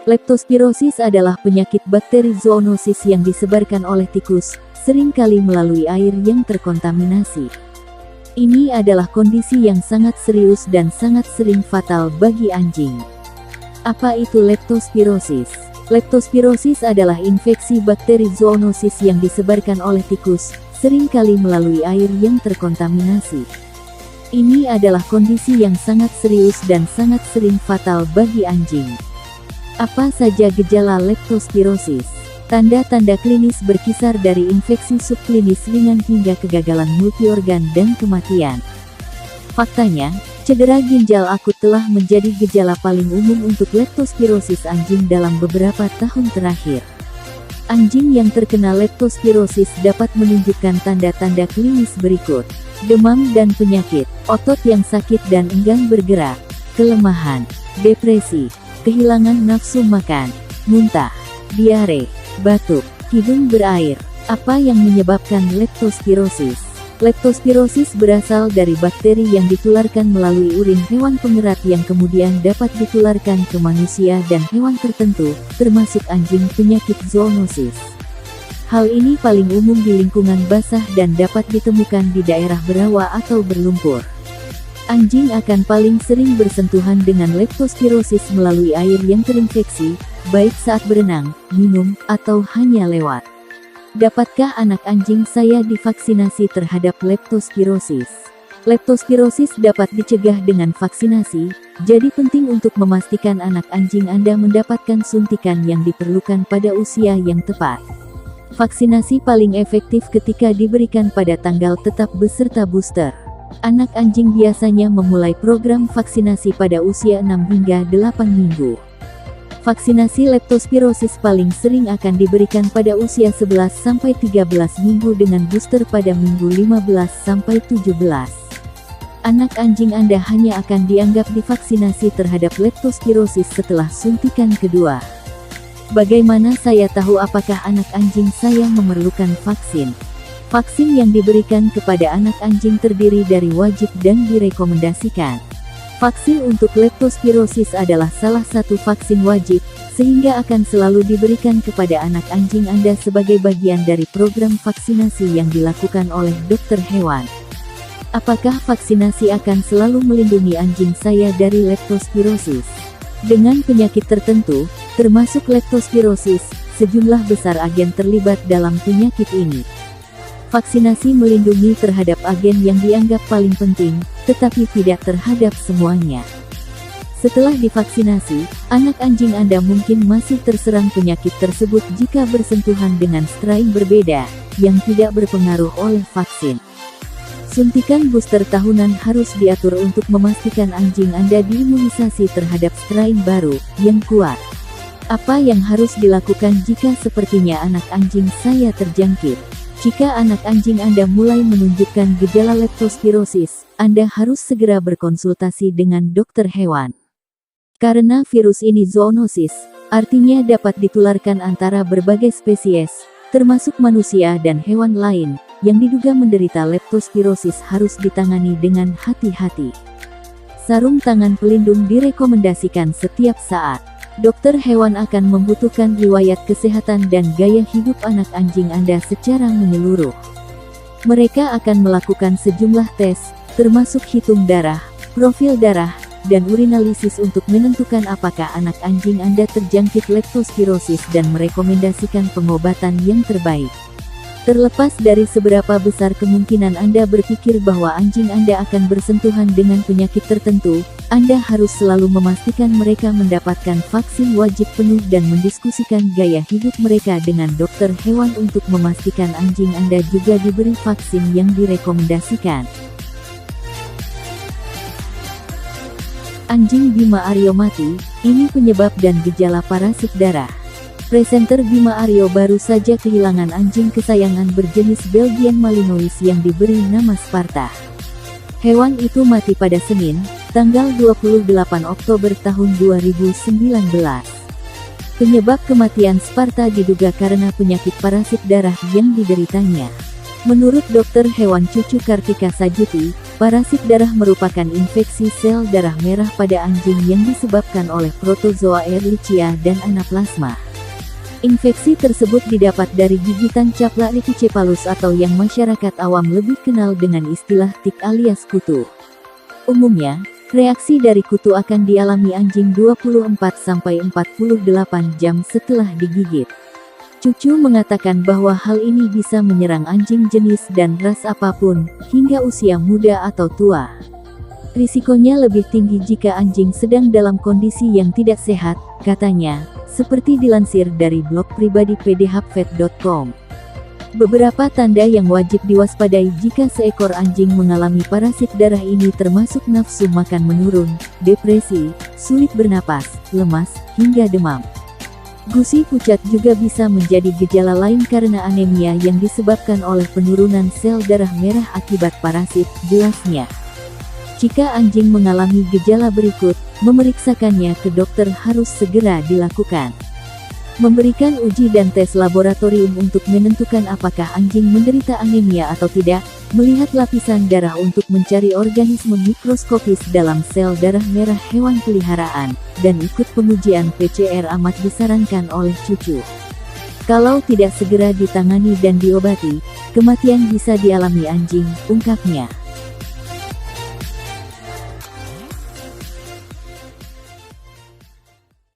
Leptospirosis adalah penyakit bakteri zoonosis yang disebarkan oleh tikus, seringkali melalui air yang terkontaminasi. Ini adalah kondisi yang sangat serius dan sangat sering fatal bagi anjing. Apa itu leptospirosis? Leptospirosis adalah infeksi bakteri zoonosis yang disebarkan oleh tikus, seringkali melalui air yang terkontaminasi. Ini adalah kondisi yang sangat serius dan sangat sering fatal bagi anjing. Apa saja gejala leptospirosis? Tanda-tanda klinis berkisar dari infeksi subklinis ringan hingga kegagalan multiorgan dan kematian. Faktanya, cedera ginjal akut telah menjadi gejala paling umum untuk leptospirosis anjing dalam beberapa tahun terakhir. Anjing yang terkena leptospirosis dapat menunjukkan tanda-tanda klinis berikut: demam dan penyakit, otot yang sakit dan enggan bergerak, kelemahan, depresi, kehilangan nafsu makan, muntah, diare, batuk, hidung berair. Apa yang menyebabkan leptospirosis? Leptospirosis berasal dari bakteri yang ditularkan melalui urin hewan pengerat yang kemudian dapat ditularkan ke manusia dan hewan tertentu, termasuk anjing penyakit zoonosis. Hal ini paling umum di lingkungan basah dan dapat ditemukan di daerah berawa atau berlumpur. Anjing akan paling sering bersentuhan dengan leptospirosis melalui air yang terinfeksi, baik saat berenang, minum, atau hanya lewat. Dapatkah anak anjing saya divaksinasi terhadap leptospirosis? Leptospirosis dapat dicegah dengan vaksinasi, jadi penting untuk memastikan anak anjing Anda mendapatkan suntikan yang diperlukan pada usia yang tepat. Vaksinasi paling efektif ketika diberikan pada tanggal tetap beserta booster. Anak anjing biasanya memulai program vaksinasi pada usia 6 hingga 8 minggu. Vaksinasi leptospirosis paling sering akan diberikan pada usia 11-13 minggu dengan booster pada minggu 15-17. Anak anjing Anda hanya akan dianggap divaksinasi terhadap leptospirosis setelah suntikan kedua. Bagaimana saya tahu apakah anak anjing saya memerlukan vaksin? Vaksin yang diberikan kepada anak anjing terdiri dari wajib dan direkomendasikan. Vaksin untuk leptospirosis adalah salah satu vaksin wajib, sehingga akan selalu diberikan kepada anak anjing Anda sebagai bagian dari program vaksinasi yang dilakukan oleh dokter hewan. Apakah vaksinasi akan selalu melindungi anjing saya dari leptospirosis? Dengan penyakit tertentu, termasuk leptospirosis, sejumlah besar agen terlibat dalam penyakit ini. Vaksinasi melindungi terhadap agen yang dianggap paling penting, tetapi tidak terhadap semuanya. Setelah divaksinasi, anak anjing Anda mungkin masih terserang penyakit tersebut jika bersentuhan dengan strain berbeda, yang tidak berpengaruh oleh vaksin. Suntikan booster tahunan harus diatur untuk memastikan anjing Anda diimunisasi terhadap strain baru, yang kuat. Apa yang harus dilakukan jika sepertinya anak anjing saya terjangkit? Jika anak anjing Anda mulai menunjukkan gejala leptospirosis, Anda harus segera berkonsultasi dengan dokter hewan. Karena virus ini zoonosis, artinya dapat ditularkan antara berbagai spesies, termasuk manusia dan hewan lain, yang diduga menderita leptospirosis harus ditangani dengan hati-hati. Sarung tangan pelindung direkomendasikan setiap saat. Dokter hewan akan membutuhkan riwayat kesehatan dan gaya hidup anak anjing Anda secara menyeluruh. Mereka akan melakukan sejumlah tes, termasuk hitung darah, profil darah, dan urinalisis untuk menentukan apakah anak anjing Anda terjangkit leptospirosis dan merekomendasikan pengobatan yang terbaik. Terlepas dari seberapa besar kemungkinan Anda berpikir bahwa anjing Anda akan bersentuhan dengan penyakit tertentu, Anda harus selalu memastikan mereka mendapatkan vaksin wajib penuh dan mendiskusikan gaya hidup mereka dengan dokter hewan untuk memastikan anjing Anda juga diberi vaksin yang direkomendasikan. Anjing Bima Aryo mati, ini penyebab dan gejala parasit darah. Presenter Bima Aryo baru saja kehilangan anjing kesayangan berjenis Belgian Malinois yang diberi nama Sparta. Hewan itu mati pada Senin, tanggal 28 Oktober tahun 2019. Penyebab kematian Sparta diduga karena penyakit parasit darah yang dideritanya. Menurut dokter hewan Cucu Kartika Sajuti, parasit darah merupakan infeksi sel darah merah pada anjing yang disebabkan oleh protozoa Ehrlichia dan Anaplasma. Infeksi tersebut didapat dari gigitan caplak Rickettsiepalus atau yang masyarakat awam lebih kenal dengan istilah tik alias kutu. Umumnya, reaksi dari kutu akan dialami anjing 24-48 jam setelah digigit. Cucu mengatakan bahwa hal ini bisa menyerang anjing jenis dan ras apapun, hingga usia muda atau tua. Risikonya lebih tinggi jika anjing sedang dalam kondisi yang tidak sehat, katanya, seperti dilansir dari blog pribadi pdhpvet.com. Beberapa tanda yang wajib diwaspadai jika seekor anjing mengalami parasit darah ini termasuk nafsu makan menurun, depresi, sulit bernapas, lemas, hingga demam. Gusi pucat juga bisa menjadi gejala lain karena anemia yang disebabkan oleh penurunan sel darah merah akibat parasit, jelasnya. Jika anjing mengalami gejala berikut, memeriksakannya ke dokter harus segera dilakukan. Memberikan uji dan tes laboratorium untuk menentukan apakah anjing menderita anemia atau tidak, melihat lapisan darah untuk mencari organisme mikroskopis dalam sel darah merah hewan peliharaan, dan ikut pengujian PCR amat disarankan oleh Cucu. Kalau tidak segera ditangani dan diobati, kematian bisa dialami anjing, ungkapnya.